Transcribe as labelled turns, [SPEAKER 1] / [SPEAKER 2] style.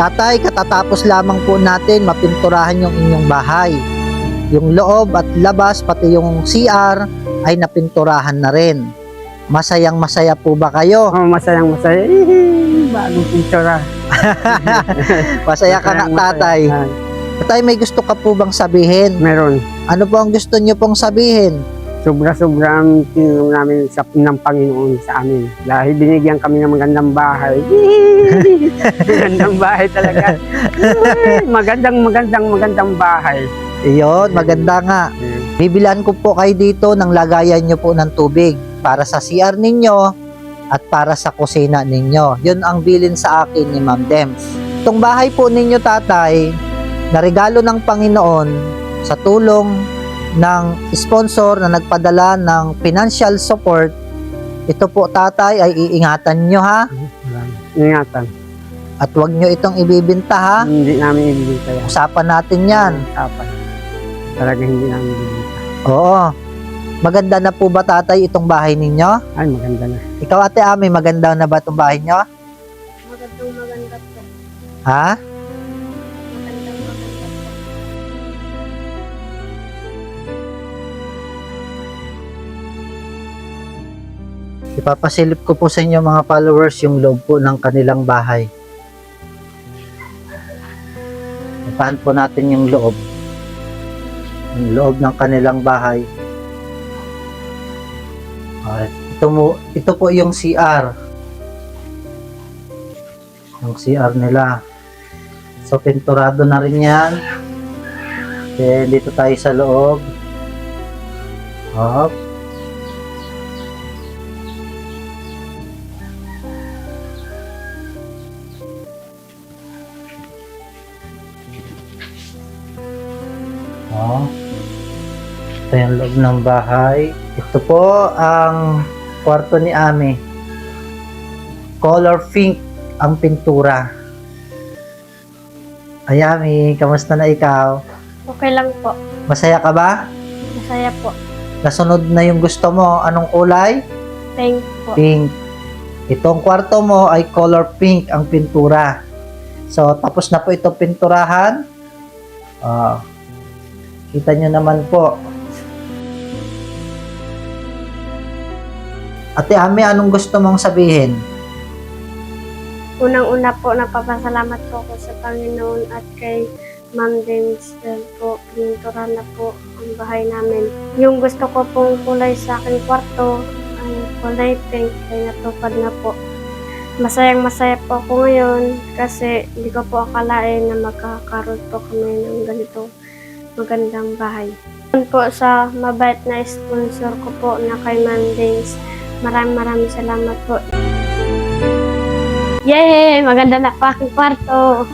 [SPEAKER 1] Tatay, katatapos lamang po natin mapinturahan yung inyong bahay. Yung loob at labas, pati yung CR ay napinturahan na rin. Masayang masaya po ba kayo?
[SPEAKER 2] Oh, masayang masaya. Bagong pintura.
[SPEAKER 1] Masaya ka nga, tatay. Tatay, may gusto ka po bang sabihin?
[SPEAKER 2] Meron.
[SPEAKER 1] Ano po ang gusto niyo pong sabihin?
[SPEAKER 2] Sobra-sobra ang tinulong namin ng Panginoon sa amin. Dahil binigyan kami ng magandang bahay. Magandang bahay talaga. Magandang bahay.
[SPEAKER 1] Iyon, maganda nga. Bibilan ko po kayo dito ng lagayan nyo po ng tubig para sa CR ninyo at para sa kusina ninyo. Yun ang bilin sa akin ni Ma'am Dems. Itong bahay po ninyo, tatay, na regalo ng Panginoon sa tulong ng sponsor na nagpadala ng financial support. Ito po, tatay, ay iingatan nyo, ha?
[SPEAKER 2] Ingatan.
[SPEAKER 1] At huwag nyo itong ibibinta, ha?
[SPEAKER 2] Hindi namin ibibigay yan.
[SPEAKER 1] Usapan natin yan.
[SPEAKER 2] Usapan. Talaga hindi namin ibibigay.
[SPEAKER 1] Oo. Maganda na po ba, tatay, itong bahay ninyo?
[SPEAKER 2] Ay, maganda na.
[SPEAKER 1] Ikaw, Ate Ami, maganda na ba itong bahay nyo?
[SPEAKER 3] Maganda po.
[SPEAKER 1] Ha?
[SPEAKER 3] Maganda po.
[SPEAKER 1] Ipapasilip ko po sa inyo, mga followers, yung loob po ng kanilang bahay. Ipahan po natin yung loob. Yung loob ng kanilang bahay. Ito po yung CR. Yung CR nila. So, pinturado na rin yan. Then, dito tayo sa loob. Hop. Oh. Ito yung loob ng bahay. Ito po ang kwarto ni Ami. Color pink ang pintura. Ay, Ami, kamusta na ikaw?
[SPEAKER 3] Okay lang po.
[SPEAKER 1] Masaya ka ba?
[SPEAKER 3] Masaya po.
[SPEAKER 1] Nasunod na yung gusto mo. Anong kulay?
[SPEAKER 3] Thank po.
[SPEAKER 1] Pink. Itong kwarto mo ay color pink ang pintura. So, tapos na po itong pinturahan. Kita nyo naman po. Ate Ami, anong gusto mong sabihin?
[SPEAKER 3] Unang-una po, napapasalamat po ako sa Panginoon at kay Ma'am Dems dahil po, pintura na po ang bahay namin. Yung gusto ko pong kulay sa aking kwarto, ang kulay pink, ay natupad na po. Masayang masaya po ako ngayon kasi hindi ko po akalain na magkakaroon po kami ng ganito magandang bahay. Po sa mabait na sponsor ko po na kay Ma'am Dems, maraming salamat po. Yay! Maganda na po aking kwarto.